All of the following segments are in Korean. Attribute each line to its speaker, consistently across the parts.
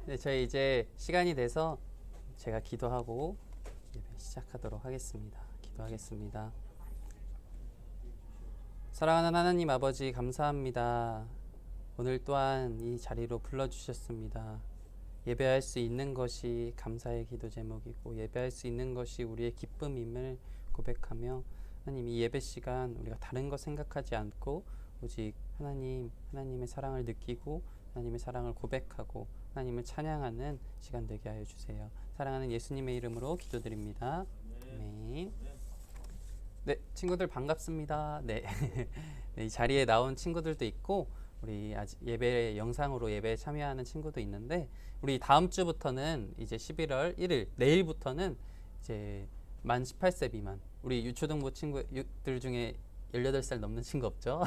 Speaker 1: 네, 저희 이제 시간이 돼서 제가 기도하고 예배 시작하도록 하겠습니다. 기도하겠습니다. 사랑하는 하나님 아버지 감사합니다. 오늘 또한 이 자리로 불러주셨습니다. 예배할 수 있는 것이 감사의 기도 제목이고 예배할 수 있는 것이 우리의 기쁨임을 고백하며 하나님 이 예배 시간 우리가 다른 것 생각하지 않고 오직 하나님의 사랑을 느끼고 하나님의 사랑을 고백하고 하나님을 찬양하는 시간 되게 하여 주세요. 사랑하는 예수님의 이름으로 기도드립니다. 아멘. 네, 친구들 반갑습니다. 네, 네, 이 자리에 나온 친구들도 있고 우리 아직 예배 영상으로 예배에 참여하는 친구도 있는데 우리 다음 주부터는 이제 11월 1일 내일부터는 이제 만 18세 미만 우리 유초등부 친구들 중에 18살 넘는 친구 없죠?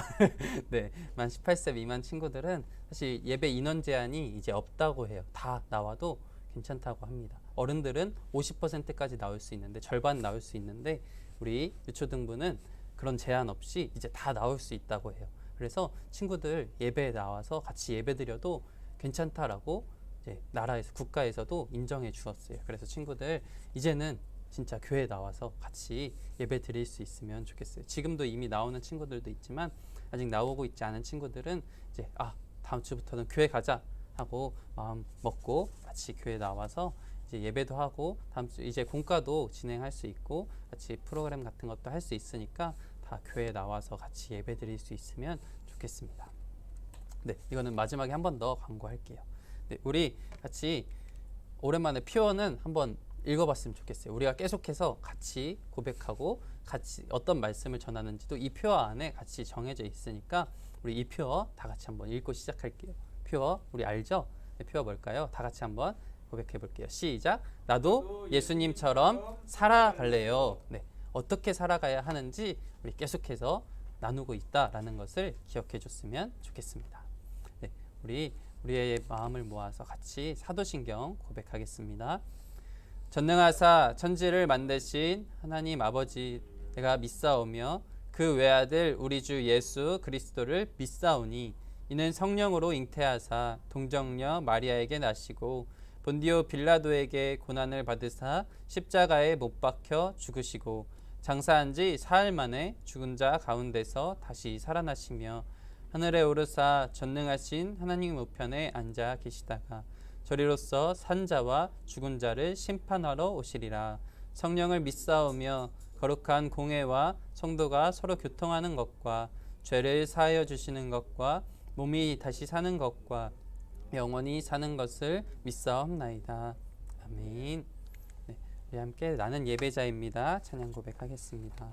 Speaker 1: 네, 만 18세 미만 친구들은 사실 예배 인원 제한이 이제 없다고 해요. 다 나와도 괜찮다고 합니다. 어른들은 50%까지 나올 수 있는데 절반 나올 수 있는데 우리 유초등부는 그런 제한 없이 이제 다 나올 수 있다고 해요. 그래서 친구들 예배에 나와서 같이 예배드려도 괜찮다라고 이제 나라에서 국가에서도 인정해 주었어요. 그래서 친구들 이제는 진짜 교회에 나와서 같이 예배 드릴 수 있으면 좋겠어요. 지금도 이미 나오는 친구들도 있지만 아직 나오고 있지 않은 친구들은 이제 다음 주부터는 교회 가자 하고 마음 먹고 같이 교회 나와서 이제 예배도 하고 다음 주 이제 공과도 진행할 수 있고 같이 프로그램 같은 것도 할 수 있으니까 다 교회에 나와서 같이 예배 드릴 수 있으면 좋겠습니다. 네, 이거는 마지막에 한 번 더 광고할게요. 네, 우리 같이 오랜만에 표현은 한번 읽어봤으면 좋겠어요. 우리가 계속해서 같이 고백하고 같이 어떤 말씀을 전하는지도 이 표어 안에 같이 정해져 있으니까 우리 이 표어 다 같이 한번 읽고 시작할게요. 표어 우리 알죠? 네, 표어 뭘까요? 다 같이 한번 고백해 볼게요. 시작. 나도 예수님처럼 살아갈래요. 네, 어떻게 살아가야 하는지 우리 계속해서 나누고 있다라는 것을 기억해 줬으면 좋겠습니다. 네, 우리의 마음을 모아서 같이 사도신경 고백하겠습니다. 전능하사 천지를 만드신 하나님 아버지 내가 믿사오며 그 외아들 우리 주 예수 그리스도를 믿사오니 이는 성령으로 잉태하사 동정녀 마리아에게 나시고 본디오 빌라도에게 고난을 받으사 십자가에 못 박혀 죽으시고 장사한 지 사흘 만에 죽은 자 가운데서 다시 살아나시며 하늘에 오르사 전능하신 하나님 우편에 앉아 계시다가 저리로서 산 자와 죽은 자를 심판하러 오시리라. 성령을 믿사오며 거룩한 공회와 성도가 서로 교통하는 것과 죄를 사하여 주시는 것과 몸이 다시 사는 것과 영원히 사는 것을 믿사옵나이다. 아멘. 네, 우리 함께 나는 예배자입니다. 찬양 고백하겠습니다.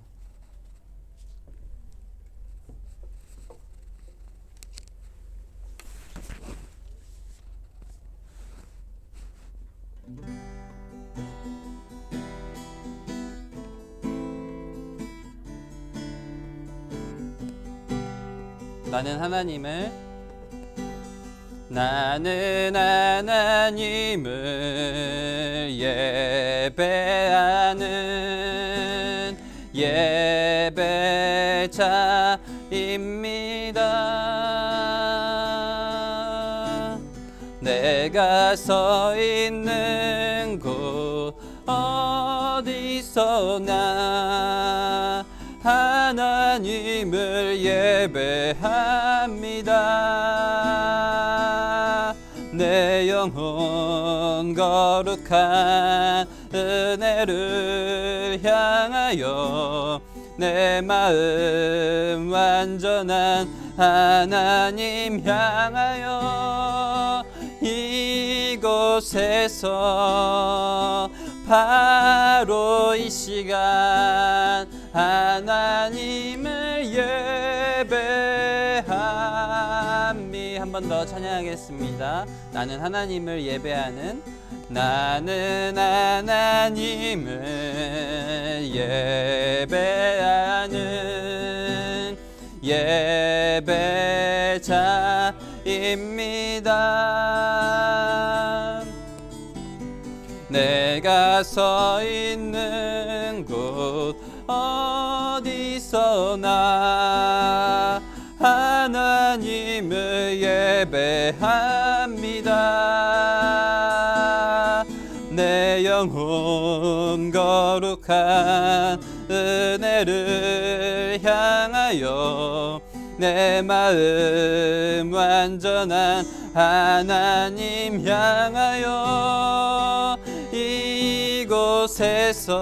Speaker 1: 나는 하나님을 예배하는 예배자입니다. 내가 서 있는 곳 어디서나 하나님을 예배합니다. 내 영혼 거룩한 은혜를 향하여 내 마음 완전한 하나님 향하여 이곳에서 바로 이 시간 하나님을 예배함이 한 번 더 찬양하겠습니다. 나는 하나님을 예배하는 예배자입니다. 내가 서 있는 곳 어디서나 하나님을 예배합니다. 거룩한 은혜를 향하여 내 마음 완전한 하나님 향하여 이곳에서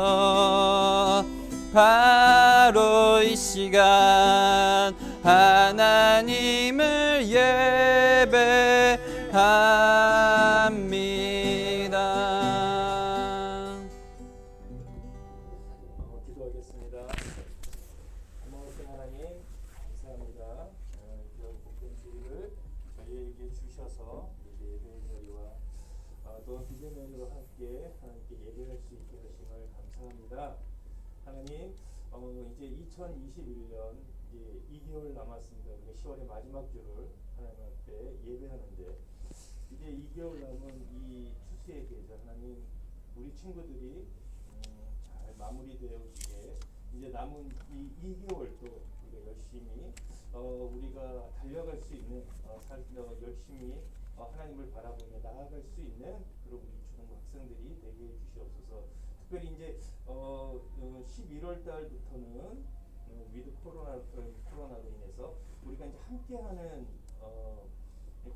Speaker 1: 바로 이 시간 하나님을 예배합니다.
Speaker 2: 기도하겠습니다. 고마우신 하나님 감사합니다. 이런 복된 주일을 저희에게 주셔서 예배의 자리와 또 비대면으로 함께 하나님께 예배할 수 있게 하심을 감사합니다. 하나님 이제 2021년 이제 2개월 남았습니다. 우리가 10월의 마지막 주를 하나님 앞에 예배하는데 이제 2개월 남은 이 추수의 계절 하나님 우리 친구들이 잘 마무리되어지게 이제 남은 이 2개월도 우리가 열심히 우리가 달려갈 수 있는 열심히 하나님을 바라보며 나아갈 수 있는 그런 우리 초등부 학생들이 되게 해 주시옵소서. 특별히 이제 11월 달부터는 위드 코로나로 인해서 우리가 이제 함께하는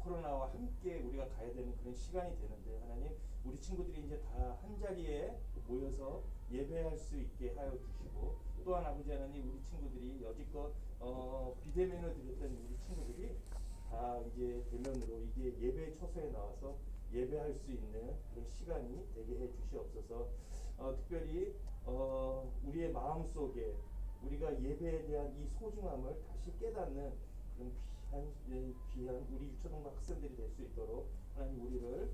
Speaker 2: 코로나와 함께 우리가 가야 되는 그런 시간이 되는데 하나님 우리 친구들이 이제 다 한 자리에 모여서 예배할 수 있게 하여 주시고 또한 아버지 하나님 우리 친구들이 여지껏 비대면을 드렸던 우리 친구들이 다 이제 대면으로 이제 예배 처소에 나와서 예배할 수 있는 그런 시간이 되게 해 주시옵소서. 특별히 우리의 마음 속에 우리가 예배에 대한 이 소중함을 다시 깨닫는 그런 귀한 우리 유초등부 학생들이 될 수 있도록 하나님 우리를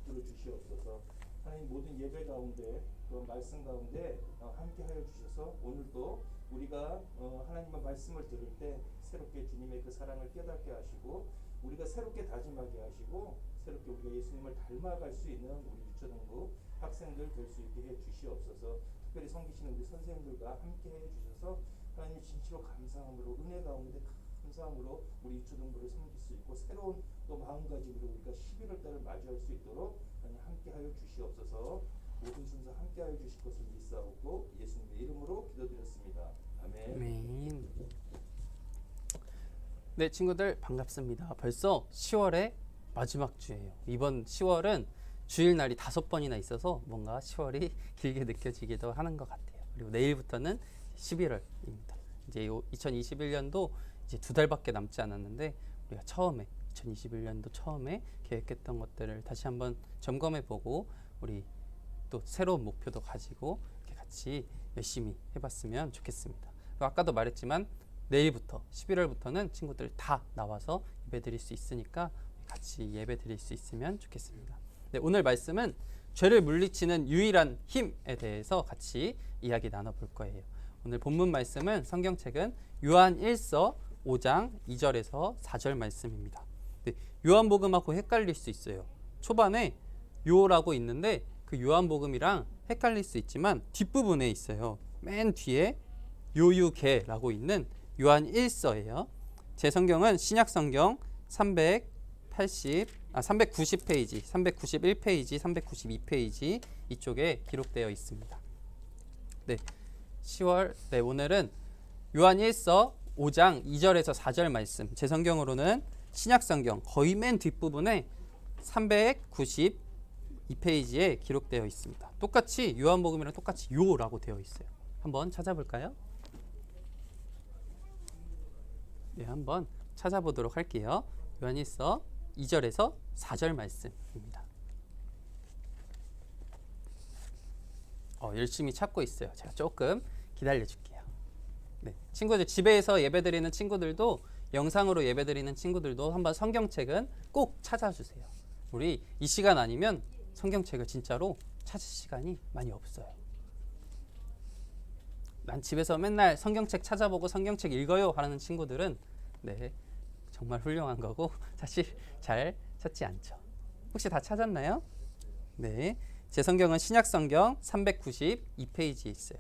Speaker 2: 붙들어 주시옵소서. 하나님 모든 예배 가운데 또 말씀 가운데 함께하여 주셔서 오늘도 우리가 하나님의 말씀을 들을 때 새롭게 주님의 그 사랑을 깨닫게 하시고 우리가 새롭게 다짐하게 하시고 새롭게 우리가 예수님을 닮아갈 수 있는 우리 유초등부 학생들 될 수 있게 해 주시옵소서. 특별히 섬기시는 우리 선생님들과 함께 해 주셔서 하나님 진실로 감사함으로 은혜 가운데 감사함으로 우리 유초등부를 섬길 수 있고 새로운 또 마음가짐으로 우리가 11월 달을 맞이할 수 있도록 하나님 함께하여 주시옵소서. 모든 순서 함께하여 주실 것을 믿사옵고 예수님의 이름으로 기도드렸습니다. 아멘.
Speaker 1: 아멘. 네, 친구들 반갑습니다. 벌써 10월의 마지막 주예요. 이번 10월은 주일날이 5번이나 있어서 뭔가 10월이 길게 느껴지기도 하는 것 같아요. 그리고 내일부터는 11월입니다. 이제 2021년도 이제 2달밖에 남지 않았는데 우리가 2021년도 처음에 계획했던 것들을 다시 한번 점검해보고 우리 또 새로운 목표도 가지고 이렇게 같이 열심히 해봤으면 좋겠습니다. 아까도 말했지만 내일부터 11월부터는 친구들 다 나와서 예배 드릴 수 있으니까 같이 예배 드릴 수 있으면 좋겠습니다. 네, 오늘 말씀은 죄를 물리치는 유일한 힘에 대해서 같이 이야기 나눠볼 거예요. 오늘 본문 말씀은 성경책은 요한 1서 5장 2절에서 4절 말씀입니다. 네, 요한복음하고 헷갈릴 수 있어요. 초반에 요라고 있는데 그 요한복음이랑 헷갈릴 수 있지만 뒷부분에 있어요. 맨 뒤에 요유계라고 있는 요한 1서예요. 제 성경은 신약성경 390페이지, 391페이지, 392페이지 이쪽에 기록되어 있습니다. 네, 10월 오늘은 요한 1서 5장 2절에서 4절 말씀. 제 성경으로는 신약성경 거의 맨 뒷부분에 392페이지에 기록되어 있습니다. 똑같이 요한복음이랑 똑같이 요라고 되어 있어요. 한번 찾아볼까요? 네, 한번 찾아보도록 할게요. 요한일서 2절에서 4절 말씀입니다. 열심히 찾고 있어요. 제가 조금 기다려줄게요. 네, 친구들 집에서 예배드리는 친구들도 영상으로 예배드리는 친구들도 한번 성경책은 꼭 찾아주세요. 우리 이 시간 아니면 성경책을 진짜로 찾을 시간이 많이 없어요. 난 집에서 맨날 성경책 찾아보고 성경책 읽어요 하는 친구들은 네, 정말 훌륭한 거고 사실 잘 찾지 않죠. 혹시 다 찾았나요? 네, 제 성경은 신약성경 392페이지에 있어요.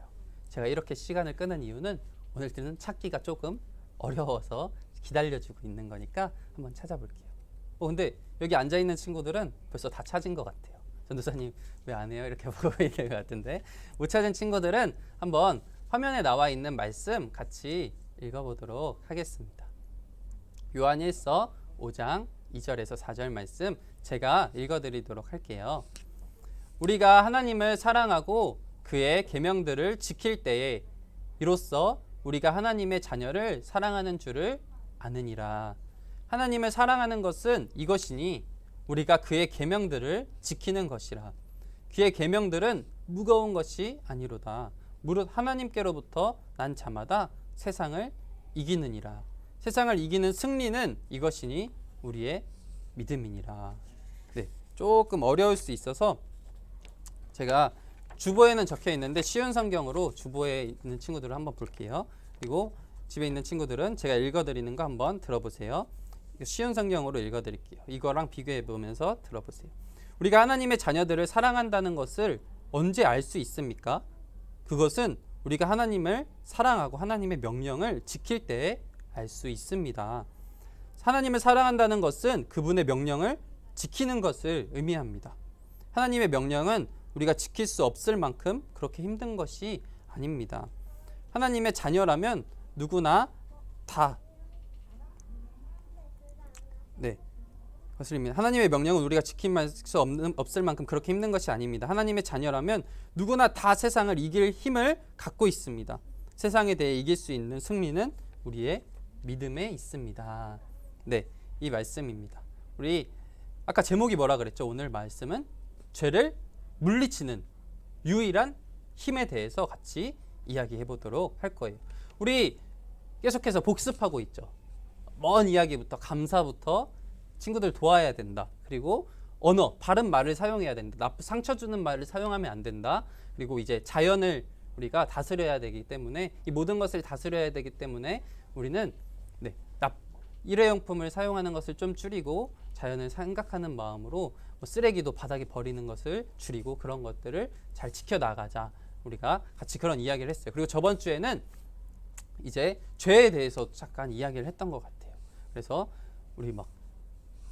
Speaker 1: 제가 이렇게 시간을 끄는 이유는 오늘들은 찾기가 조금 어려워서 기다려주고 있는 거니까 한번 찾아볼게요. 근데 여기 앉아있는 친구들은 벌써 다 찾은 것 같아요. 전도사님 왜 안 해요? 이렇게 보고 있는 것 같은데 못 찾은 친구들은 한번 화면에 나와 있는 말씀 같이 읽어보도록 하겠습니다. 요한 1서 5장 2절에서 4절 말씀 제가 읽어드리도록 할게요. 우리가 하나님을 사랑하고 그의 계명들을 지킬 때에 이로써 우리가 하나님의 자녀를 사랑하는 줄을 아느니라. 하나님을 사랑하는 것은 이것이니 우리가 그의 계명들을 지키는 것이라. 그의 계명들은 무거운 것이 아니로다. 무릇 하나님께로부터 난 자마다 세상을 이기느니라. 세상을 이기는 승리는 이것이니 우리의 믿음이니라. 네, 조금 어려울 수 있어서 제가 주보에는 적혀 있는데 쉬운 성경으로 주보에 있는 친구들을 한번 볼게요. 그리고 집에 있는 친구들은 제가 읽어드리는 거 한번 들어보세요. 쉬운 성경으로 읽어드릴게요. 이거랑 비교해 보면서 들어보세요. 우리가 하나님의 자녀들을 사랑한다는 것을 언제 알 수 있습니까? 그것은 우리가 하나님을 사랑하고 하나님의 명령을 지킬 때에 알 수 있습니다. 하나님을 사랑한다는 것은 그분의 명령을 지키는 것을 의미합니다. 하나님의 명령은 우리가 지킬 수 없을 만큼 그렇게 힘든 것이 아닙니다. 하나님의 자녀라면 누구나 다 거슬립니다. 하나님의 명령은 우리가 지킬 수 없을 만큼 그렇게 힘든 것이 아닙니다. 하나님의 자녀라면 누구나 다 세상을 이길 힘을 갖고 있습니다. 세상에 대해 이길 수 있는 승리는 우리의 믿음에 있습니다. 네, 이 말씀입니다. 우리 아까 제목이 뭐라 그랬죠? 오늘 말씀은 죄를 물리치는 유일한 힘에 대해서 같이 이야기해 보도록 할 거예요. 우리 계속해서 복습하고 있죠. 먼 이야기부터 감사부터 친구들 도와야 된다. 그리고 언어, 바른 말을 사용해야 된다. 상처 주는 말을 사용하면 안 된다. 그리고 이제 자연을 우리가 다스려야 되기 때문에 이 모든 것을 다스려야 되기 때문에 우리는 일회용품을 사용하는 것을 좀 줄이고 자연을 생각하는 마음으로 쓰레기도 바닥에 버리는 것을 줄이고 그런 것들을 잘 지켜나가자. 우리가 같이 그런 이야기를 했어요. 그리고 저번 주에는 이제 죄에 대해서 잠깐 이야기를 했던 것 같아요. 그래서 우리 막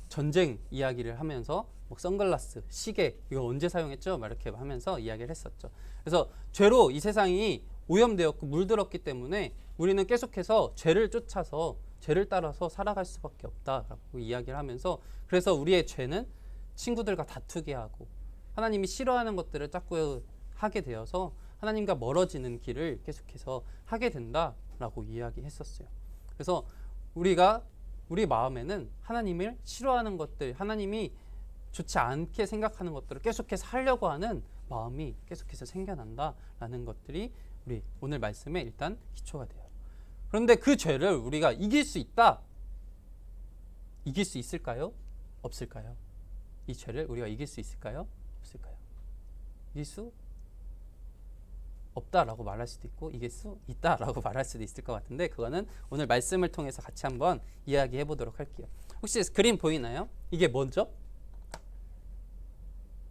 Speaker 1: 전쟁 이야기를 하면서 뭐 선글라스, 시계 이거 언제 사용했죠? 막 이렇게 하면서 이야기를 했었죠. 그래서 죄로 이 세상이 오염되었고 물들었기 때문에 우리는 계속해서 죄를 쫓아서 죄를 따라서 살아갈 수밖에 없다라고 이야기를 하면서 그래서 우리의 죄는 친구들과 다투게 하고 하나님이 싫어하는 것들을 자꾸 하게 되어서 하나님과 멀어지는 길을 계속해서 하게 된다라고 이야기했었어요. 그래서 우리 마음에는 하나님을 싫어하는 것들, 하나님이 좋지 않게 생각하는 것들을 계속해서 하려고 하는 마음이 계속해서 생겨난다라는 것들이 우리 오늘 말씀에 일단 기초가 돼요. 그런데 그 죄를 우리가 이길 수 있다. 이길 수 있을까요? 없을까요? 이 죄를 우리가 이길 수 있을까요? 없을까요? 이길 수 없다라고 말할 수도 있고 이길 수 있다라고 말할 수도 있을 것 같은데 그거는 오늘 말씀을 통해서 같이 한번 이야기해 보도록 할게요. 혹시 그림 보이나요? 이게 뭐죠?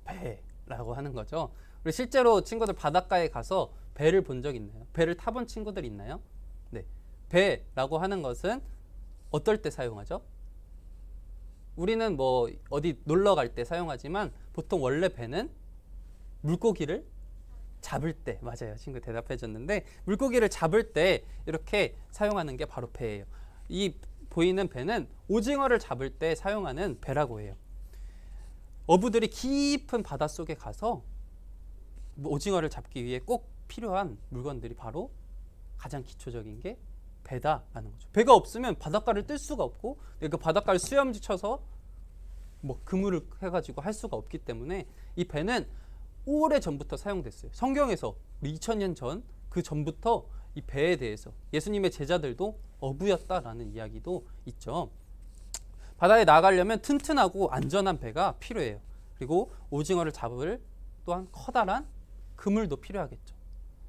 Speaker 1: 배라고 하는 거죠. 우리 실제로 친구들 바닷가에 가서 배를 본 적 있나요? 배를 타본 친구들 있나요? 네, 배라고 하는 것은 어떨 때 사용하죠? 우리는 뭐 어디 놀러 갈 때 사용하지만 보통 원래 배는 물고기를 잡을 때, 맞아요, 친구 대답해 줬는데 물고기를 잡을 때 이렇게 사용하는 게 바로 배예요. 이 보이는 배는 오징어를 잡을 때 사용하는 배라고 해요. 어부들이 깊은 바닷속에 가서 오징어를 잡기 위해 꼭 필요한 물건들이 바로 가장 기초적인 게 배다라는 거죠. 배가 없으면 바닷가를 뜰 수가 없고 그 바닷가를 수염지쳐서 뭐 그물을 해가지고 할 수가 없기 때문에 이 배는 오래 전부터 사용됐어요. 성경에서 2000년 전 그 전부터 이 배에 대해서 예수님의 제자들도 어부였다라는 이야기도 있죠. 바다에 나가려면 튼튼하고 안전한 배가 필요해요. 그리고 오징어를 잡을 또한 커다란 그물도 필요하겠죠.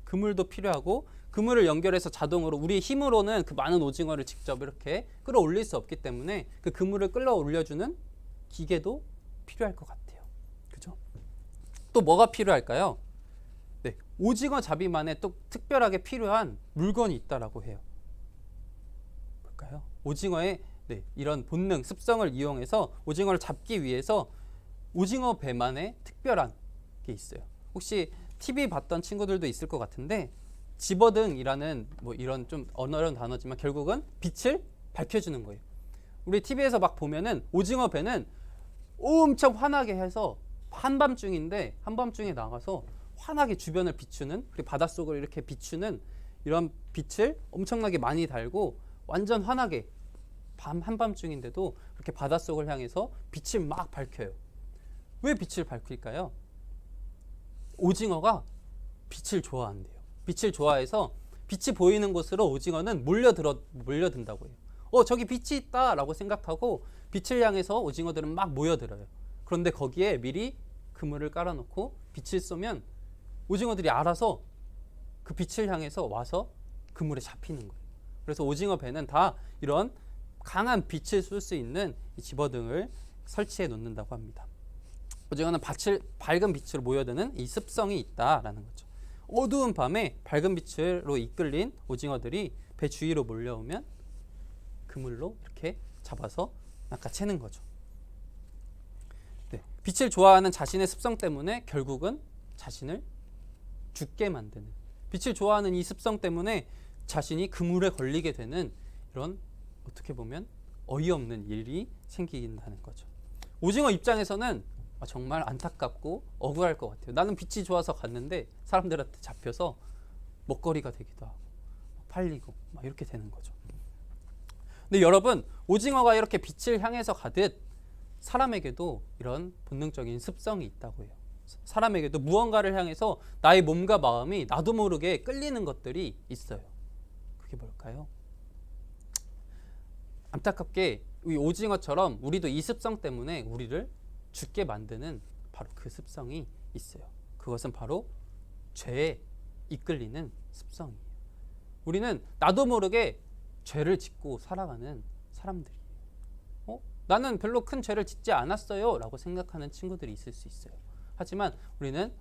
Speaker 1: 그물도 필요하고 그물을 연결해서 자동으로 우리의 힘으로는 그 많은 오징어를 직접 이렇게 끌어올릴 수 없기 때문에 그 그물을 끌어올려주는 기계도 필요할 것 같아요. 그죠? 또 뭐가 필요할까요? 네, 오징어 잡이만의 또 특별하게 필요한 물건이 있다라고 해요. 뭘까요? 오징어의 이런 본능, 습성을 이용해서 오징어를 잡기 위해서 오징어 배만의 특별한 특별한 게 있어요. 혹시 TV 봤던 친구들도 있을 것 같은데 집어등이라는 뭐 이런 좀 어려운 단어지만 결국은 빛을 밝혀주는 거예요. 우리 TV에서 막 보면은 오징어 배는 엄청 환하게 해서 한밤중에 나가서 환하게 주변을 비추는, 그리고 바닷속을 이렇게 비추는 이런 빛을 엄청나게 많이 달고 완전 환하게 한밤중인데도 그렇게 바닷속을 향해서 빛을 막 밝혀요. 왜 빛을 밝힐까요? 오징어가 빛을 좋아한대요. 빛을 좋아해서 빛이 보이는 곳으로 오징어는 몰려든다고 해요. 저기 빛이 있다 라고 생각하고 빛을 향해서 오징어들은 막 모여들어요. 그런데 거기에 미리 그물을 깔아놓고 빛을 쏘면 오징어들이 알아서 그 빛을 향해서 와서 그물에 잡히는 거예요. 그래서 오징어 배는 다 이런 강한 빛을 쏠 수 있는 이 집어등을 설치해 놓는다고 합니다. 오징어는 밝은 빛으로 모여드는 이 습성이 있다라는 거죠. 어두운 밤에 밝은 빛으로 이끌린 오징어들이 배 주위로 몰려오면 그물로 이렇게 잡아서 낚아채는 거죠. 네, 빛을 좋아하는 자신의 습성 때문에 결국은 자신을 죽게 만드는, 빛을 좋아하는 이 습성 때문에 자신이 그물에 걸리게 되는 이런 어떻게 보면 어이없는 일이 생긴다는 거죠. 오징어 입장에서는 정말 안타깝고 억울할 것 같아요. 나는 빛이 좋아서 갔는데 사람들한테 잡혀서 먹거리가 되기도 하고 팔리고 막 이렇게 되는 거죠. 근데 여러분, 오징어가 이렇게 빛을 향해서 가듯 사람에게도 이런 본능적인 습성이 있다고 해요. 사람에게도 무언가를 향해서 나의 몸과 마음이 나도 모르게 끌리는 것들이 있어요. 그게 뭘까요? 안타깝게 이 오징어처럼 우리도 이 습성 때문에 우리를 죽게 만드는 바로 그 습성이 있어요. 그것은 바로 죄에 이끌리는 습성이에요. 우리는 나도 모르게 죄를 짓고 살아가는 사람들이에요. 나는 별로 큰 죄를 짓지 않았어요 라고 생각하는 친구들이 있을 수 있어요. 하지만 우리는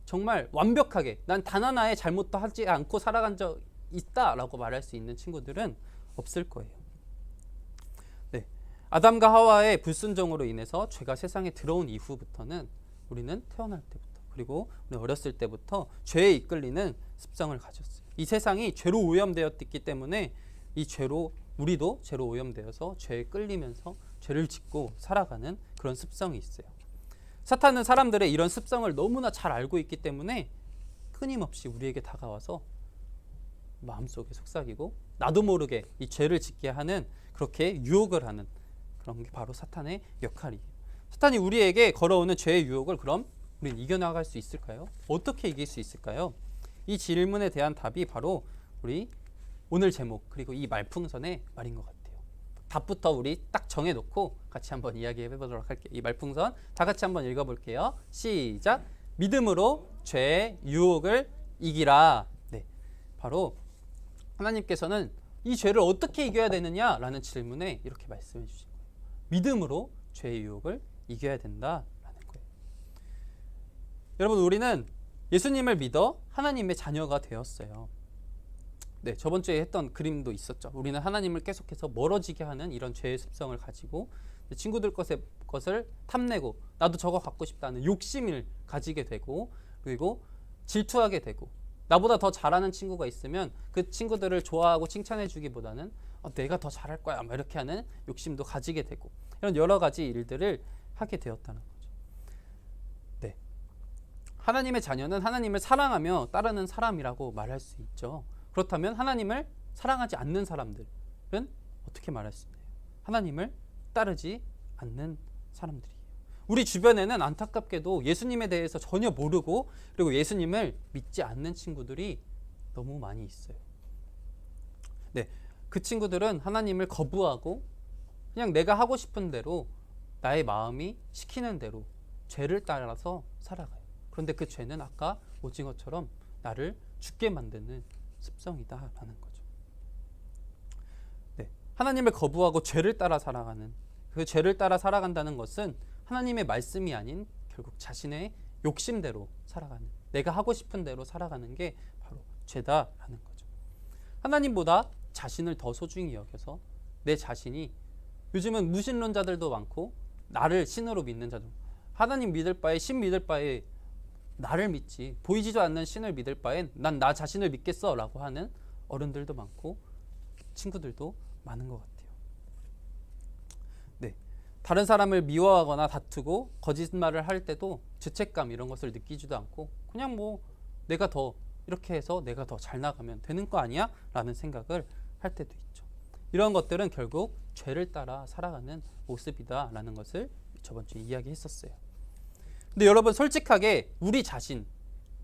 Speaker 1: 정말 완벽하게 난 단 하나의 잘못도 하지 않고 살아간 적 있다 라고 말할 수 있는 친구들은 없을 거예요. 네, 아담과 하와의 불순종으로 인해서 죄가 세상에 들어온 이후부터는 우리는 태어날 때부터 그리고 우리 어렸을 때부터 죄에 이끌리는 습성을 가졌어요. 이 세상이 죄로 오염되었기 때문에 이 죄로 우리도 죄로 오염되어서 죄에 끌리면서 죄를 짓고 살아가는 그런 습성이 있어요. 사탄은 사람들의 이런 습성을 너무나 잘 알고 있기 때문에 끊임없이 우리에게 다가와서 마음속에 속삭이고 나도 모르게 이 죄를 짓게 하는, 그렇게 유혹을 하는 그런 게 바로 사탄의 역할이에요. 사탄이 우리에게 걸어오는 죄의 유혹을 그럼 우리는 이겨나갈 수 있을까요? 어떻게 이길 수 있을까요? 이 질문에 대한 답이 바로 우리 오늘 제목 그리고 이 말풍선의 말인 것 같아요. 답부터 우리 딱 정해놓고 같이 한번 이야기해 보도록 할게요. 이 말풍선 다 같이 한번 읽어볼게요. 시작. 믿음으로 죄의 유혹을 이기라. 네, 바로 하나님께서는 이 죄를 어떻게 이겨야 되느냐라는 질문에 이렇게 말씀해 주신 거예요. 믿음으로 죄의 유혹을 이겨야 된다라는 거예요. 여러분, 우리는 예수님을 믿어 하나님의 자녀가 되었어요. 네, 저번 주에 했던 그림도 있었죠. 우리는 하나님을 계속해서 멀어지게 하는 이런 죄의 습성을 가지고 친구들 것을 탐내고 나도 저거 갖고 싶다는 욕심을 가지게 되고, 그리고 질투하게 되고, 나보다 더 잘하는 친구가 있으면 그 친구들을 좋아하고 칭찬해 주기보다는 내가 더 잘할 거야 막 이렇게 하는 욕심도 가지게 되고, 이런 여러 가지 일들을 하게 되었다는 거죠. 네, 하나님의 자녀는 하나님을 사랑하며 따르는 사람이라고 말할 수 있죠. 그렇다면 하나님을 사랑하지 않는 사람들은 어떻게 말할 수 있나요? 하나님을 따르지 않는 사람들이에요. 우리 주변에는 안타깝게도 예수님에 대해서 전혀 모르고 그리고 예수님을 믿지 않는 친구들이 너무 많이 있어요. 네, 그 친구들은 하나님을 거부하고 그냥 내가 하고 싶은 대로 나의 마음이 시키는 대로 죄를 따라서 살아가요. 그런데 그 죄는 아까 오징어처럼 나를 죽게 만드는 습성이다라는 거죠. 네, 하나님을 거부하고 죄를 따라 살아가는, 그 죄를 따라 살아간다는 것은 하나님의 말씀이 아닌 결국 자신의 욕심대로 살아가는, 내가 하고 싶은 대로 살아가는 게 바로 죄다라는 거죠. 하나님보다 자신을 더 소중히 여겨서 내 자신이, 요즘은 무신론자들도 많고 나를 신으로 믿는 자들, 하나님 믿을 바에 신 믿을 바에 나를 믿지 보이지도 않는 신을 믿을 바엔 난 나 자신을 믿겠어 라고 하는 어른들도 많고 친구들도 많은 것 같아요. 네, 다른 사람을 미워하거나 다투고 거짓말을 할 때도 죄책감 이런 것을 느끼지도 않고 그냥 뭐 내가 더 이렇게 해서 내가 더 잘 나가면 되는 거 아니야? 라는 생각을 할 때도 있죠. 이런 것들은 결국 죄를 따라 살아가는 모습이다 라는 것을 저번 주에 이야기했었어요. 근데 여러분 솔직하게 우리 자신,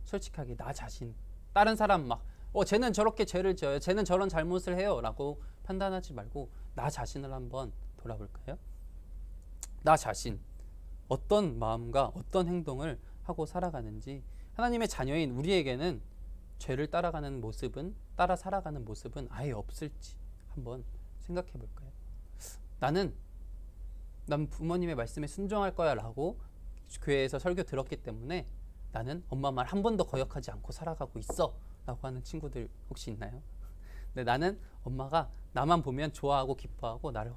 Speaker 1: 솔직하게 나 자신, 다른 사람 막 쟤는 저렇게 죄를 지어요, 쟤는 저런 잘못을 해요 라고 판단하지 말고 나 자신을 한번 돌아볼까요? 나 자신 어떤 마음과 어떤 행동을 하고 살아가는지, 하나님의 자녀인 우리에게는 죄를 따라 살아가는 모습은 아예 없을지 한번 생각해 볼까요? 난 부모님의 말씀에 순종할 거야 라고 교회에서 설교 들었기 때문에 나는 엄마 말 한 번도 거역하지 않고 살아가고 있어 라고 하는 친구들 혹시 있나요? 근데 나는 엄마가 나만 보면 좋아하고 기뻐하고 나를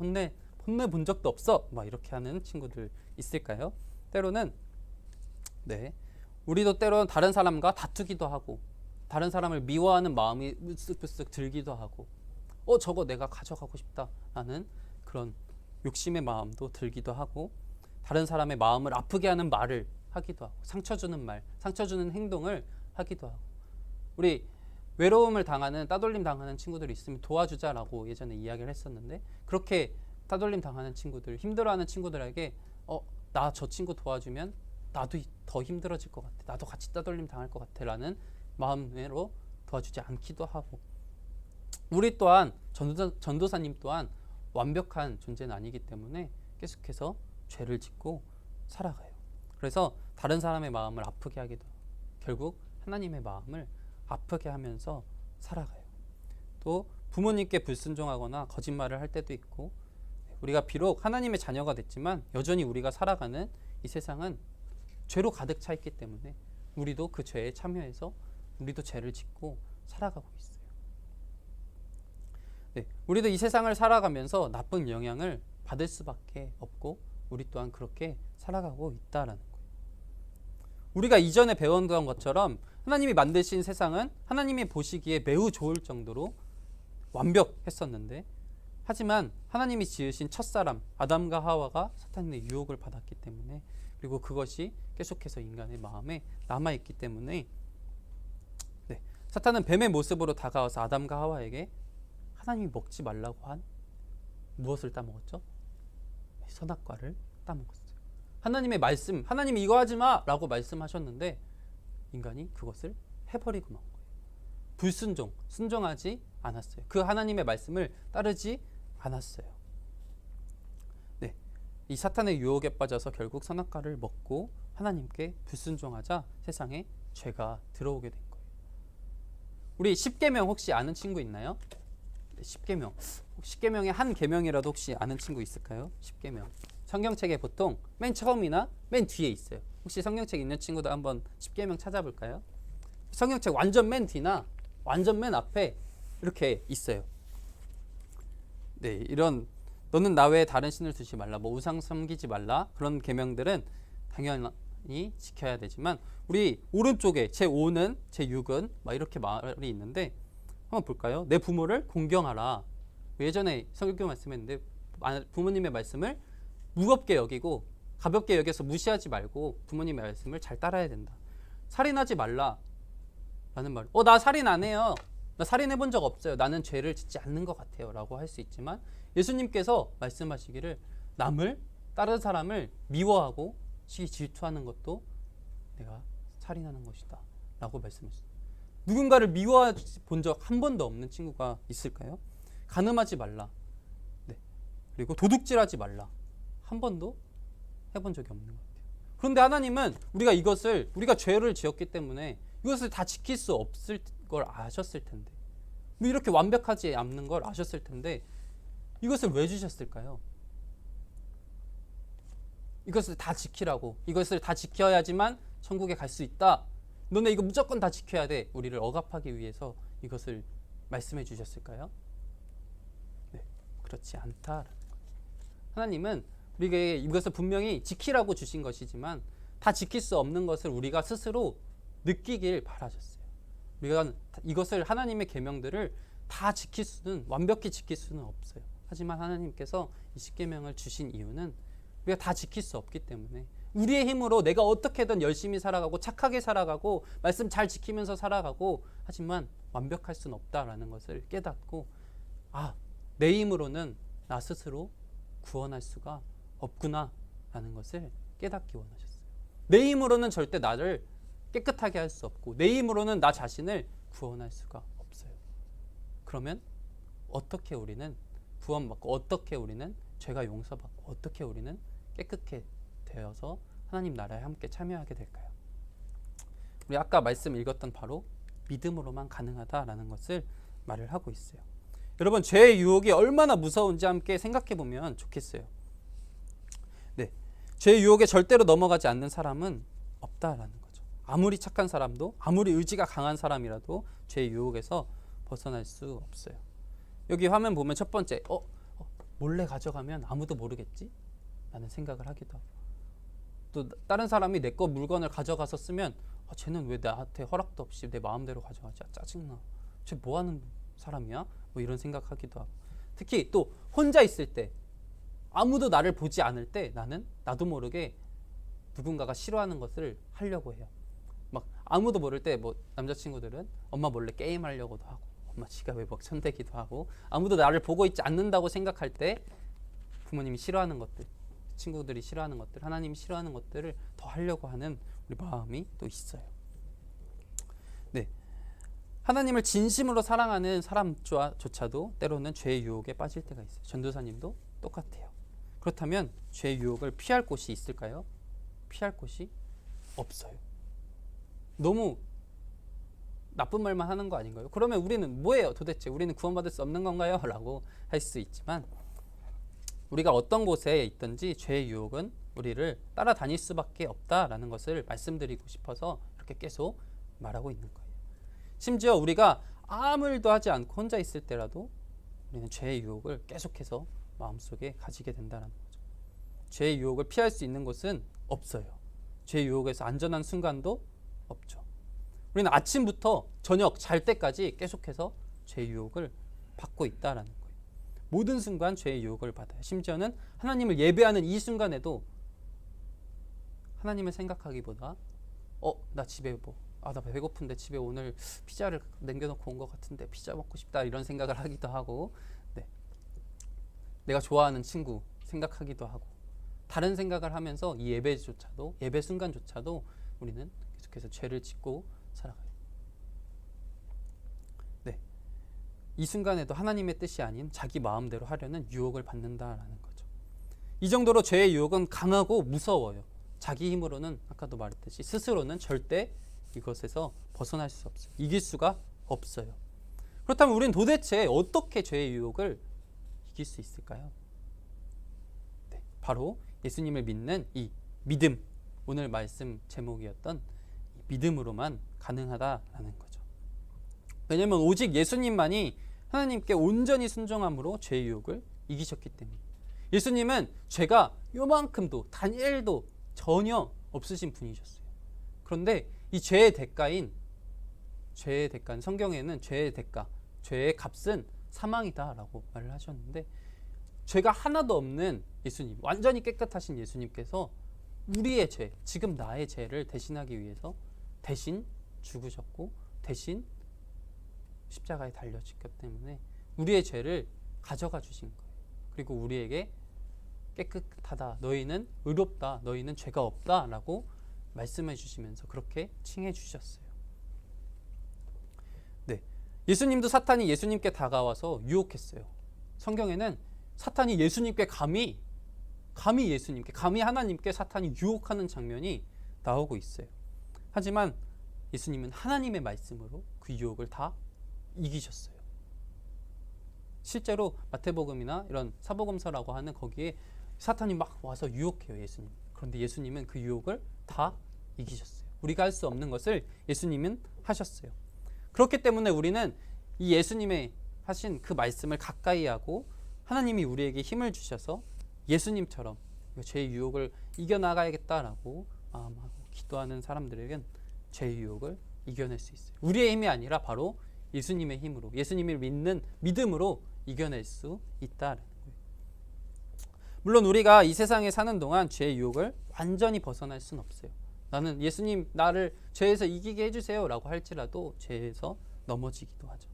Speaker 1: 혼내본 적도 없어 막 이렇게 하는 친구들 있을까요? 때로는 우리도 때로는 다른 사람과 다투기도 하고 다른 사람을 미워하는 마음이 으쓱으쓱 들기도 하고 저거 내가 가져가고 싶다 라는 그런 욕심의 마음도 들기도 하고 다른 사람의 마음을 아프게 하는 말을 하기도 하고 상처 주는 말, 상처 주는 행동을 하기도 하고 우리 외로움을 당하는 따돌림 당하는 친구들이 있으면 도와주자라고 예전에 이야기를 했었는데 그렇게 따돌림 당하는 친구들, 힘들어하는 친구들에게 나 저 친구 도와주면 나도 더 힘들어질 것 같아, 나도 같이 따돌림 당할 것 같아 라는 마음으로 도와주지 않기도 하고 우리 또한 전도사님 또한 완벽한 존재는 아니기 때문에 계속해서 죄를 짓고 살아가요. 그래서 다른 사람의 마음을 아프게 하기도 하고 결국 하나님의 마음을 아프게 하면서 살아가요. 또 부모님께 불순종하거나 거짓말을 할 때도 있고 우리가 비록 하나님의 자녀가 됐지만 여전히 우리가 살아가는 이 세상은 죄로 가득 차 있기 때문에 우리도 그 죄에 참여해서 우리도 죄를 짓고 살아가고 있어요. 우리도 이 세상을 살아가면서 나쁜 영향을 받을 수밖에 없고 우리 또한 그렇게 살아가고 있다라는 거예요. 우리가 이전에 배웠던 것처럼 하나님이 만드신 세상은 하나님이 보시기에 매우 좋을 정도로 완벽했었는데 하지만 하나님이 지으신 첫사람 아담과 하와가 사탄의 유혹을 받았기 때문에 그리고 그것이 계속해서 인간의 마음에 남아있기 때문에 사탄은 뱀의 모습으로 다가와서 아담과 하와에게 하나님이 먹지 말라고 한 무엇을 따먹었죠? 선악과를 따먹었어요. 하나님의 말씀, 하나님이 이거 하지 마 라고 말씀하셨는데 인간이 그것을 해버리고 만 거예요. 순종하지 않았어요. 그 하나님의 말씀을 따르지 않았어요. 이 사탄의 유혹에 빠져서 결국 선악과를 먹고 하나님께 불순종하자 세상에 죄가 들어오게 된 거예요. 우리 10계명 혹시 아는 친구 있나요? 10계명. 10계명의 한 계명이라도 혹시 아는 친구 있을까요? 10계명. 성경책에 보통 맨 처음이나 맨 뒤에 있어요. 혹시 성경책 있는 친구도 한번 10계명 찾아볼까요? 성경책 완전 맨 뒤나 완전 맨 앞에 이렇게 있어요. 이런 너는 나 외에 다른 신을 두지 말라, 뭐 우상 섬기지 말라 그런 계명들은 당연히 지켜야 되지만 우리 오른쪽에 제5는 제6은 막 이렇게 말이 있는데 한번 볼까요? 내 부모를 공경하라. 예전에 설교 말씀했는데 부모님의 말씀을 무겁게 여기고 가볍게 여겨서 무시하지 말고 부모님의 말씀을 잘 따라야 된다. 살인하지 말라 라는 말. 나 살인 안 해요. 나 살인해본 적 없어요. 나는 죄를 짓지 않는 것 같아요 라고 할 수 있지만 예수님께서 말씀하시기를 다른 사람을 미워하고 시기 질투하는 것도 내가 살인하는 것이다 라고 말씀하셨어요. 누군가를 미워해 본 적 한 번도 없는 친구가 있을까요? 간음하지 말라. 그리고 도둑질하지 말라. 한 번도 해본 적이 없는 것 같아요. 그런데 하나님은 우리가 죄를 지었기 때문에 이것을 다 지킬 수 없을 걸 아셨을 텐데 이렇게 완벽하지 않는 걸 아셨을 텐데 이것을 왜 주셨을까요? 이것을 다 지키라고, 이것을 다 지켜야지만 천국에 갈 수 있다. 너네 이거 무조건 다 지켜야 돼. 우리를 억압하기 위해서 이것을 말씀해 주셨을까요? 그렇지 않다라는 거예요. 하나님은 우리에게 이것을 분명히 지키라고 주신 것이지만 다 지킬 수 없는 것을 우리가 스스로 느끼길 바라셨어요. 우리가 이것을 하나님의 계명들을 다 지킬 수는 완벽히 지킬 수는 없어요. 하지만 하나님께서 이 십계명을 주신 이유는 우리가 다 지킬 수 없기 때문에 우리의 힘으로 내가 어떻게든 열심히 살아가고 착하게 살아가고 말씀 잘 지키면서 살아가고 하지만 완벽할 수는 없다라는 것을 깨닫고 내 힘으로는 나 스스로 구원할 수가 없구나 라는 것을 깨닫기 원하셨어요. 내 힘으로는 절대 나를 깨끗하게 할 수 없고 내 힘으로는 나 자신을 구원할 수가 없어요. 그러면 어떻게 우리는 구원받고 어떻게 우리는 죄가 용서받고 어떻게 우리는 깨끗게 되어서 하나님 나라에 함께 참여하게 될까요? 우리 아까 말씀 읽었던 바로 믿음으로만 가능하다라는 것을 말을 하고 있어요. 여러분, 죄의 유혹이 얼마나 무서운지 함께 생각해 보면 좋겠어요. 네, 죄의 유혹에 절대로 넘어가지 않는 사람은 없다라는 거죠. 아무리 착한 사람도 아무리 의지가 강한 사람이라도 죄의 유혹에서 벗어날 수 없어요. 여기 화면 보면 첫 번째 몰래 가져가면 아무도 모르겠지? 라는 생각을 하기도 하고 또 다른 사람이 내 거 물건을 가져가서 쓰면 쟤는 왜 나한테 허락도 없이 내 마음대로 가져가지? 짜증나. 쟤 뭐하는 사람이야? 뭐 이런 생각하기도 하고 특히 또 혼자 있을 때 아무도 나를 보지 않을 때 나도 모르게 누군가가 싫어하는 것을 하려고 해요. 막 아무도 모를 때 뭐 남자친구들은 엄마 몰래 게임하려고도 하고 엄마 지갑에 막 손대기도 하고 아무도 나를 보고 있지 않는다고 생각할 때 부모님이 싫어하는 것들 친구들이 싫어하는 것들 하나님이 싫어하는 것들을 더 하려고 하는 우리 마음이 또 있어요. 네, 하나님을 진심으로 사랑하는 사람조차도 때로는 죄의 유혹에 빠질 때가 있어요. 전도사님도 똑같아요. 그렇다면 죄의 유혹을 피할 곳이 있을까요? 피할 곳이 없어요. 너무 나쁜 말만 하는 거 아닌가요? 그러면 우리는 뭐예요? 도대체 우리는 구원받을 수 없는 건가요? 라고 할 수 있지만 우리가 어떤 곳에 있든지 죄의 유혹은 우리를 따라다닐 수밖에 없다라는 것을 말씀드리고 싶어서 이렇게 계속 말하고 있는 거예요. 심지어 우리가 아무 일도 하지 않고 혼자 있을 때라도 우리는 죄의 유혹을 계속해서 마음속에 가지게 된다는 거죠. 죄의 유혹을 피할 수 있는 곳은 없어요. 죄의 유혹에서 안전한 순간도 없죠. 우리는 아침부터 저녁 잘 때까지 계속해서 죄의 유혹을 받고 있다는 거예요. 모든 순간 죄의 유혹을 받아요. 심지어는 하나님을 예배하는 이 순간에도 하나님을 생각하기보다 나 집에 나 배고픈데 집에 오늘 피자를 남겨놓고 온 것 같은데 피자 먹고 싶다 이런 생각을 하기도 하고 내가 좋아하는 친구 생각하기도 하고 다른 생각을 하면서 이 예배 순간조차도 우리는 계속해서 죄를 짓고 살아가요. 네, 이 순간에도 하나님의 뜻이 아닌 자기 마음대로 하려는 유혹을 받는다라는 거죠. 이 정도로 죄의 유혹은 강하고 무서워요. 자기 힘으로는 아까도 말했듯이 스스로는 절대 이것에서 벗어날 수 없어요. 이길 수가 없어요. 그렇다면 우리는 도대체 어떻게 죄의 유혹을 이길 수 있을까요? 네, 바로 예수님을 믿는 이 믿음, 오늘 말씀 제목이었던 이 믿음으로만 가능하다라는 거죠. 왜냐하면 오직 예수님만이 하나님께 온전히 순종함으로 죄의 유혹을 이기셨기 때문에 예수님은 죄가 요만큼도 단일도 전혀 없으신 분이셨어요. 그런데 이 죄의 대가인 성경에는 죄의 대가, 죄의 값은 사망이다라고 말을 하셨는데 죄가 하나도 없는 예수님, 완전히 깨끗하신 예수님께서 우리의 죄, 지금 나의 죄를 대신하기 위해서 대신 죽으셨고 대신 십자가에 달려 죽기 때문에 우리의 죄를 가져가 주신 거예요. 그리고 우리에게 깨끗하다, 너희는 의롭다, 너희는 죄가 없다 라고 말씀해 주시면서 그렇게 칭해 주셨어요. 네, 예수님도 사탄이 예수님께 다가와서 유혹했어요. 성경에는 사탄이 예수님께 감히 하나님께 사탄이 유혹하는 장면이 나오고 있어요. 하지만 예수님은 하나님의 말씀으로 그 유혹을 다 이기셨어요. 실제로 마태복음이나 이런 사복음서라고 하는 거기에 사탄이 막 와서 유혹해요, 예수님. 그런데 예수님은 그 유혹을 다 이기셨어요. 우리가 할 수 없는 것을 예수님은 하셨어요. 그렇기 때문에 우리는 이 예수님의 하신 그 말씀을 가까이 하고 하나님이 우리에게 힘을 주셔서 예수님처럼 죄의 유혹을 이겨나가야겠다라고 마음하고 기도하는 사람들에겐 죄의 유혹을 이겨낼 수 있어요. 우리의 힘이 아니라 바로 예수님의 힘으로, 예수님을 믿는 믿음으로 이겨낼 수 있다라는 거예요. 물론 우리가 이 세상에 사는 동안 죄의 유혹을 완전히 벗어날 수는 없어요. 나는 예수님 나를 죄에서 이기게 해주세요 라고 할지라도 죄에서 넘어지기도 하죠.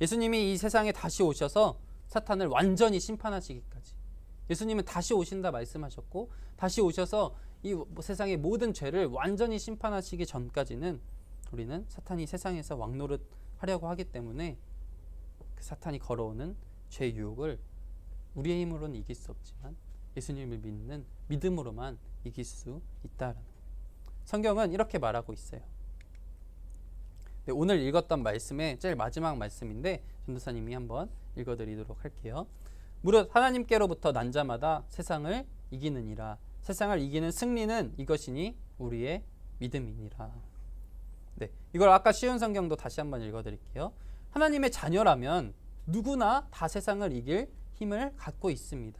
Speaker 1: 예수님이 이 세상에 다시 오셔서 사탄을 완전히 심판하시기까지, 예수님은 다시 오신다 말씀하셨고 다시 오셔서 이 세상의 모든 죄를 완전히 심판하시기 전까지는 우리는 사탄이 세상에서 왕노릇 하려고 하기 때문에 그 사탄이 걸어오는 죄의 유혹을 우리의 힘으로는 이길 수 없지만 예수님을 믿는 믿음으로만 이길 수 있다라는 거예요. 성경은 이렇게 말하고 있어요. 네, 오늘 읽었던 말씀의 제일 마지막 말씀인데 전도사님이 한번 읽어드리도록 할게요. 무릇 하나님께로부터 난 자마다 세상을 이기느니라. 세상을 이기는 승리는 이것이니 우리의 믿음이니라. 네, 이걸 아까 쉬운 성경도 다시 한번 읽어드릴게요. 하나님의 자녀라면 누구나 다 세상을 이길 힘을 갖고 있습니다.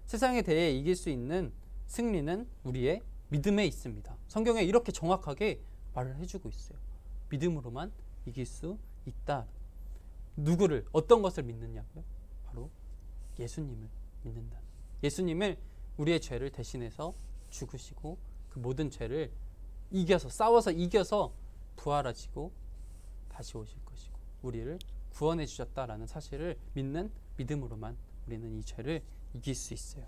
Speaker 1: 세상에 대해 이길 수 있는 승리는 우리의 믿음에 있습니다. 성경에 이렇게 정확하게 말을 해주고 있어요. 믿음으로만 이길 수 있다. 누구를, 어떤 것을 믿느냐고요? 바로 예수님을 믿는다. 예수님을 우리의 죄를 대신해서 죽으시고 그 모든 죄를 이겨서, 싸워서 이겨서 부활하시고 다시 오실 것이고 우리를 구원해 주셨다라는 사실을 믿는 믿음으로만 우리는 이 죄를 이길 수 있어요.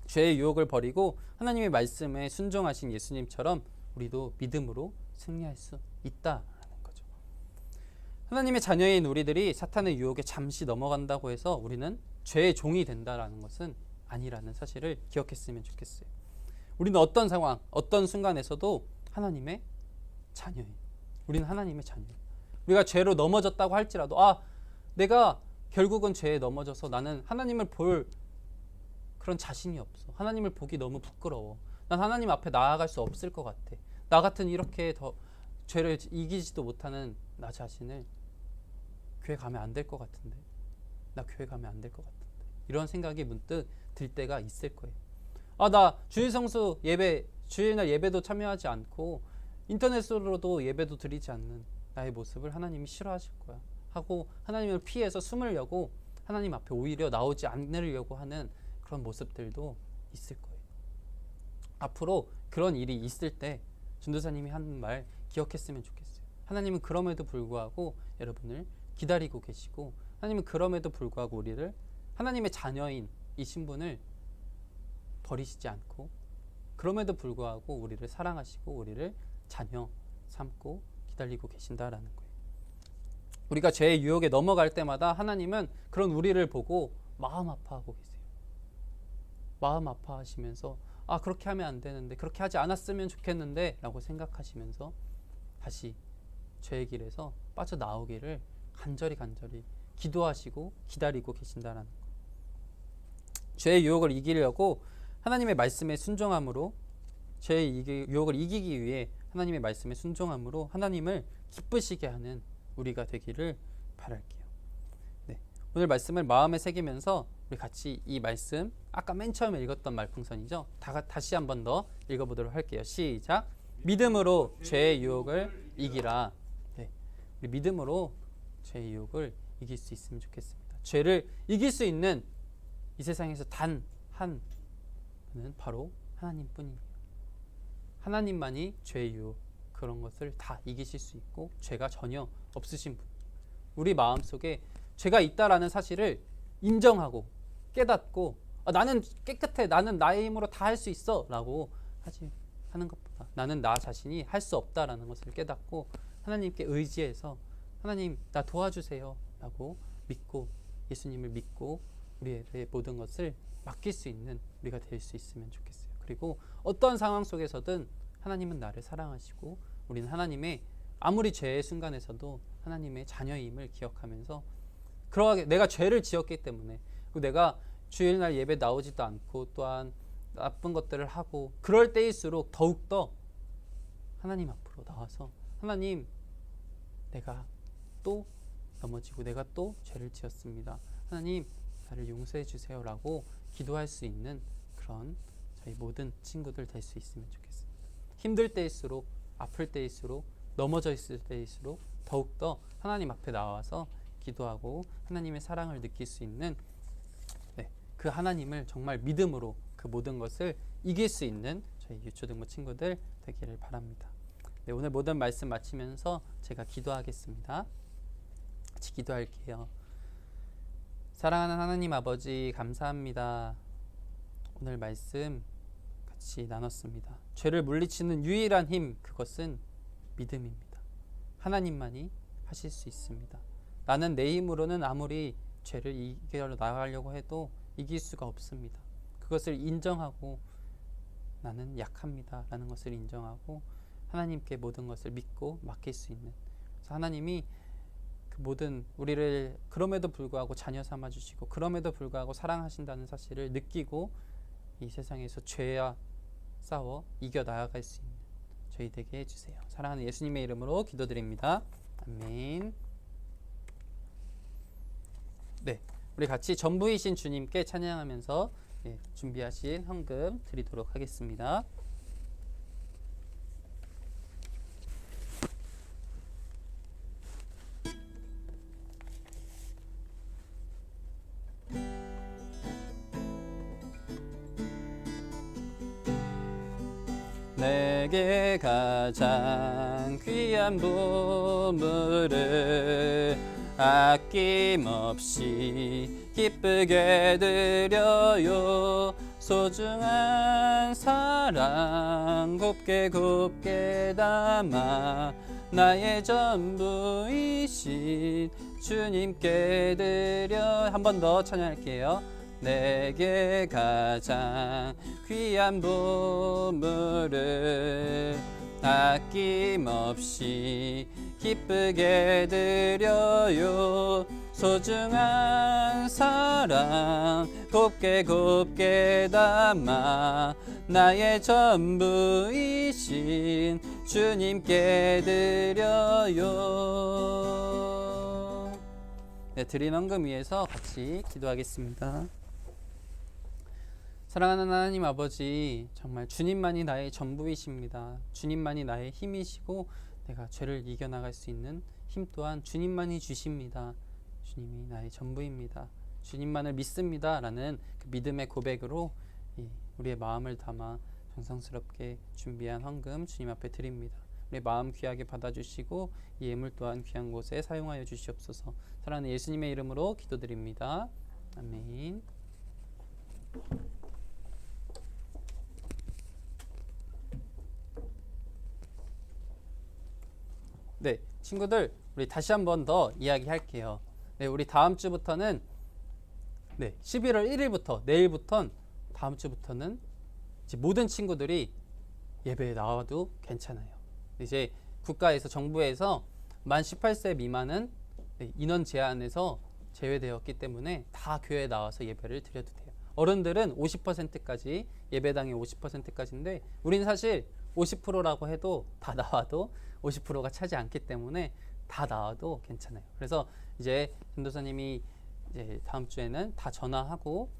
Speaker 1: 죄의 유혹을 버리고 하나님의 말씀에 순종하신 예수님처럼 우리도 믿음으로 승리할 수 있다라는 거죠. 하나님의 자녀인 우리들이 사탄의 유혹에 잠시 넘어간다고 해서 우리는 죄의 종이 된다라는 것은 아니라는 사실을 기억했으면 좋겠어요. 우리는 어떤 상황, 어떤 순간에서도 하나님의 자녀예요. 우리는 하나님의 자녀예요. 우리가 죄로 넘어졌다고 할지라도 내가 결국은 죄에 넘어져서 나는 하나님을 볼 그런 자신이 없어. 하나님을 보기 너무 부끄러워. 난 하나님 앞에 나아갈 수 없을 것 같아. 나 같은 이렇게 더 죄를 이기지도 못하는 나 자신을 교회 가면 안 될 것 같은데. 나 교회 가면 안 될 것 같은데. 이런 생각이 문득 들 때가 있을 거예요. 나 주일 성수 예배, 주일날 예배도 참여하지 않고 인터넷으로도 예배도 드리지 않는 나의 모습을 하나님이 싫어하실 거야. 하고 하나님을 피해서 숨으려고 하나님 앞에 오히려 나오지 않으려고 하는 그런 모습들도 있을 거예요. 앞으로 그런 일이 있을 때 전도사님이 한 말 기억했으면 좋겠어요. 하나님은 그럼에도 불구하고 여러분을 기다리고 계시고 하나님은 그럼에도 불구하고 우리를 하나님의 자녀인 이 신분을 버리시지 않고 그럼에도 불구하고 우리를 사랑하시고 우리를 자녀 삼고 기다리고 계신다라는 거예요. 우리가 죄의 유혹에 넘어갈 때마다 하나님은 그런 우리를 보고 마음 아파하고 계세요. 마음 아파하시면서 그렇게 하면 안 되는데, 그렇게 하지 않았으면 좋겠는데 라고 생각하시면서 다시 죄의 길에서 빠져나오기를 간절히 기도하시고 기다리고 계신다라는 것. 죄의 유혹을 이기려고 하나님의 말씀에 순종함으로, 죄의 유혹을 이기기 위해 하나님의 말씀에 순종함으로 하나님을 기쁘시게 하는 우리가 되기를 바랄게요. 네, 오늘 말씀을 마음에 새기면서 우리 같이 이 말씀, 아까 맨 처음에 읽었던 말풍선이죠. 다시 한 번 더 읽어보도록 할게요. 시작. 믿음으로 죄의 유혹을 이기라. 네, 우리 믿음으로 죄의 유혹을 이길 수 있으면 좋겠습니다. 죄를 이길 수 있는 이 세상에서 단 한 분은 바로 하나님뿐이에요. 하나님만이 죄의 유혹, 그런 것을 다 이기실 수 있고 죄가 전혀 없으신 분. 우리 마음속에 죄가 있다라는 사실을 인정하고 깨닫고 나는 깨끗해, 나는 나의 힘으로 다 할 수 있어 라고 하는 것보다 나는 나 자신이 할 수 없다라는 것을 깨닫고 하나님께 의지해서 하나님 나 도와주세요 라고 믿고 예수님을 믿고 우리의 모든 것을 맡길 수 있는 우리가 될 수 있으면 좋겠어요. 그리고 어떤 상황 속에서든 하나님은 나를 사랑하시고 우리는 하나님의 아무리 죄의 순간에서도 하나님의 자녀임을 기억하면서 그러하게 내가 죄를 지었기 때문에 그리고 내가 주일날 예배 나오지도 않고 또한 나쁜 것들을 하고 그럴 때일수록 더욱더 하나님 앞으로 나와서 하나님 내가 또 넘어지고 내가 또 죄를 지었습니다. 하나님 나를 용서해 주세요 라고 기도할 수 있는 그런 그런 저희 모든 친구들 될 수 있으면 좋겠습니다. 힘들 때일수록, 아플 때일수록, 넘어져 있을 때일수록 더욱더 하나님 앞에 나와서 기도하고 하나님의 사랑을 느낄 수 있는, 그 하나님을 정말 믿음으로 그 모든 것을 이길 수 있는 저희 유초등부 친구들 되기를 바랍니다. 오늘 모든 말씀 마치면서 제가 기도하겠습니다. 같이 기도할게요. 사랑하는 하나님 아버지, 감사합니다. 오늘 말씀 같이 나눴습니다. 죄를 물리치는 유일한 힘, 그것은 믿음입니다. 하나님만이 하실 수 있습니다. 나는 내 힘으로는 아무리 죄를 이겨 나가려고 해도 이길 수가 없습니다. 그것을 인정하고 나는 약합니다 라는 것을 인정하고 하나님께 모든 것을 믿고 맡길 수 있는, 그래서 하나님이 그 모든 우리를 그럼에도 불구하고 자녀 삼아주시고 그럼에도 불구하고 사랑하신다는 사실을 느끼고 이 세상에서 죄와 싸워 이겨 나아갈 수 있는 저희 되게 해주세요. 사랑하는 예수님의 이름으로 기도드립니다. 아멘. 네, 우리 같이 전부이신 주님께 찬양하면서 준비하신 헌금 드리도록 하겠습니다. 내게 가장 귀한 보물을 아낌없이 기쁘게 드려요. 소중한 사랑 곱게 곱게 담아 나의 전부이신 주님께 드려. 한 번 더 찬양할게요. 내게 가장 귀한 보물을 아낌없이 기쁘게 드려요. 소중한 사랑 곱게 곱게 담아 나의 전부이신 주님께 드려요. 네, 드린 헌금 위해서 같이 기도하겠습니다. 사랑하는 하나님 아버지, 정말 주님만이 나의 전부이십니다. 주님만이 나의 힘이시고 내가 죄를 이겨나갈 수 있는 힘 또한 주님만이 주십니다. 주님이 나의 전부입니다. 주님만을 믿습니다 라는 그 믿음의 고백으로 우리의 마음을 담아 정성스럽게 준비한 헌금 주님 앞에 드립니다. 우리의 마음 귀하게 받아주시고 이 예물 또한 귀한 곳에 사용하여 주시옵소서. 사랑하는 예수님의 이름으로 기도드립니다. 아멘. 네, 친구들, 우리 다시 한 번 더 이야기할게요. 네, 우리 다음 주부터는 11월 1일부터 내일부터 다음 주부터는 이제 모든 친구들이 예배에 나와도 괜찮아요. 이제 국가에서 정부에서 만 18세 미만은 인원 제한에서 제외되었기 때문에 다 교회에 나와서 예배를 드려도 돼요. 어른들은 50%까지, 예배당의 50%까지인데 우리는 사실 50%라고 해도 다 나와도 50%가 차지 않기 때문에 다 나와도 괜찮아요. 그래서 이제 전도사님이 이제 다음 주에는 다 전화하고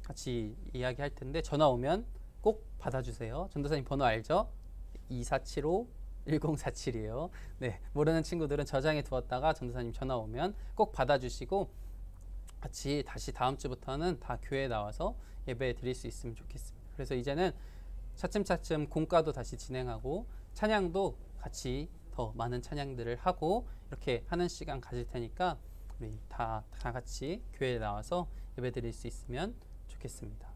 Speaker 1: 같이 이야기할 텐데 전화 오면 꼭 받아주세요. 전도사님 번호 알죠? 2475-1047이에요. 네, 모르는 친구들은 저장해 두었다가 전도사님 전화 오면 꼭 받아주시고 같이 다시 다음 주부터는 다 교회에 나와서 예배 드릴 수 있으면 좋겠습니다. 그래서 이제는 차츰차츰 공과도 다시 진행하고 찬양도 같이 더 많은 찬양들을 하고 이렇게 하는 시간 가질 테니까 우리 다 같이 교회에 나와서 예배 드릴 수 있으면 좋겠습니다.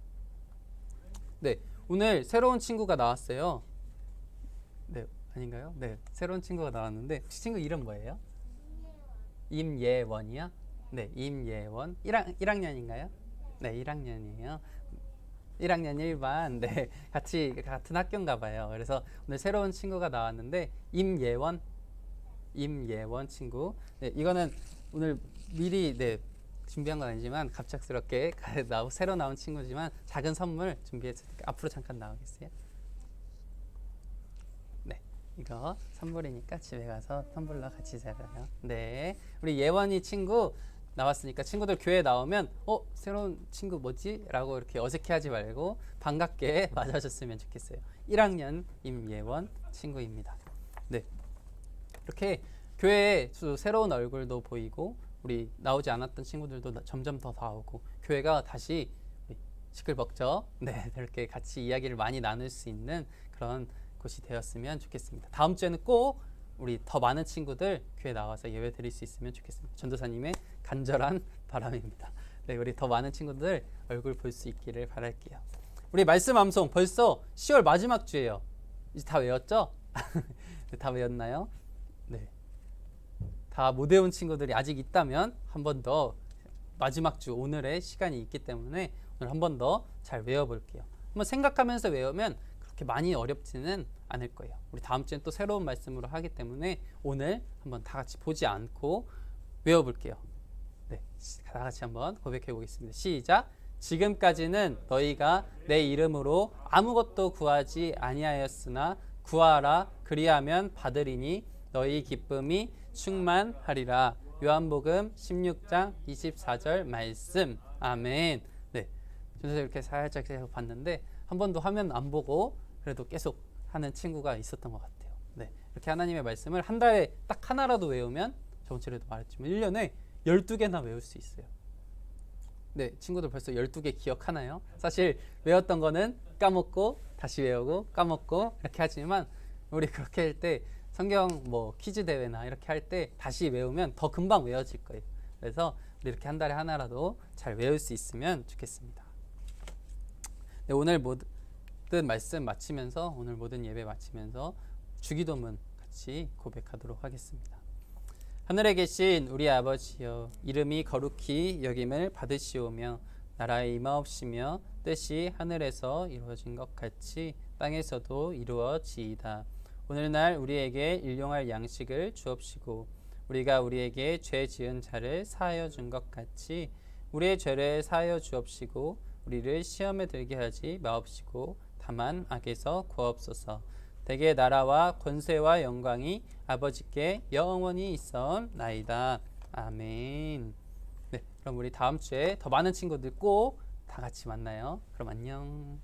Speaker 1: 네, 오늘 새로운 친구가 나왔어요. 네, 아닌가요? 네, 새로운 친구가 나왔는데 혹시 친구 이름 뭐예요? 임예원이요? 네, 임예원. 1학년인가요? 네, 1학년이에요. 1학년 1반. 네, 같은 학교인가 봐요. 그래서 오늘 새로운 친구가 나왔는데 임예원 친구. 네, 이거는 오늘 미리 준비한 건 아니지만 갑작스럽게 새로 나온 친구지만 작은 선물 준비했으니까 앞으로 잠깐 나오겠어요? 네, 이거 선물이니까 집에 가서 텀블러 같이 잡아요. 네, 우리 예원이 친구 나왔으니까 친구들 교회 나오면 새로운 친구 뭐지? 라고 이렇게 어색해하지 말고 반갑게 맞아줬으면 좋겠어요. 1학년 임예원 친구입니다. 네, 이렇게 교회에 새로운 얼굴도 보이고 우리 나오지 않았던 친구들도 점점 더 나오고 교회가 다시 시끌벅적 이렇게 같이 이야기를 많이 나눌 수 있는 그런 곳이 되었으면 좋겠습니다. 다음 주에는 꼭 우리 더 많은 친구들 교회 나와서 예배 드릴 수 있으면 좋겠습니다. 전도사님의 간절한 바람입니다. 네, 우리 더 많은 친구들 얼굴 볼 수 있기를 바랄게요. 우리 말씀 암송 벌써 10월 마지막 주예요. 이제 다 외웠죠? 다 외웠나요? 네. 다 못 외운 친구들이 아직 있다면 한 번 더 마지막 주 오늘의 시간이 있기 때문에 오늘 한 번 더 잘 외워볼게요. 한번 생각하면서 외우면 그렇게 많이 어렵지는 않을 거예요. 우리 다음 주엔 또 새로운 말씀으로 하기 때문에 오늘 한번 다 같이 보지 않고 외워볼게요. 네, 다 같이 한번 고백해 보겠습니다. 시작. 지금까지는 너희가 내 이름으로 아무것도 구하지 아니하였으나 구하라 그리하면 받으리니 너희 기쁨이 충만하리라. 요한복음 16장 24절 말씀. 아멘. 네, 저는 이렇게 살짝 봤는데 한 번도 화면 안 보고 그래도 계속 하는 친구가 있었던 것 같아요. 네, 이렇게 하나님의 말씀을 한 달에 딱 하나라도 외우면 저번 주에도 말했지만 1년에 12개나 외울 수 있어요. 네, 친구들 벌써 12개 기억하나요? 사실 외웠던 거는 까먹고 다시 외우고 까먹고 이렇게 하지만 우리 그렇게 할 때 성경 퀴즈 대회나 이렇게 할 때 다시 외우면 더 금방 외워질 거예요. 그래서 우리 이렇게 한 달에 하나라도 잘 외울 수 있으면 좋겠습니다. 네, 오늘 모든 말씀 마치면서 오늘 모든 예배 마치면서 주기도문 같이 고백하도록 하겠습니다. 하늘에 계신 우리 아버지여, 이름이 거룩히 여김을 받으시오며 나라의 임하옵시며 뜻이 하늘에서 이루어진 것 같이 땅에서도 이루어지이다. 오늘날 우리에게 일용할 양식을 주옵시고 우리가 우리에게 죄 지은 자를 사하여 준 것 같이 우리의 죄를 사하여 주옵시고 우리를 시험에 들게 하지 마옵시고 다만 악에서 구하옵소서. 대개 나라와 권세와 영광이 아버지께 영원히 있사옵나이다. 아멘. 네, 그럼 우리 다음 주에 더 많은 친구들 꼭 다 같이 만나요. 그럼 안녕.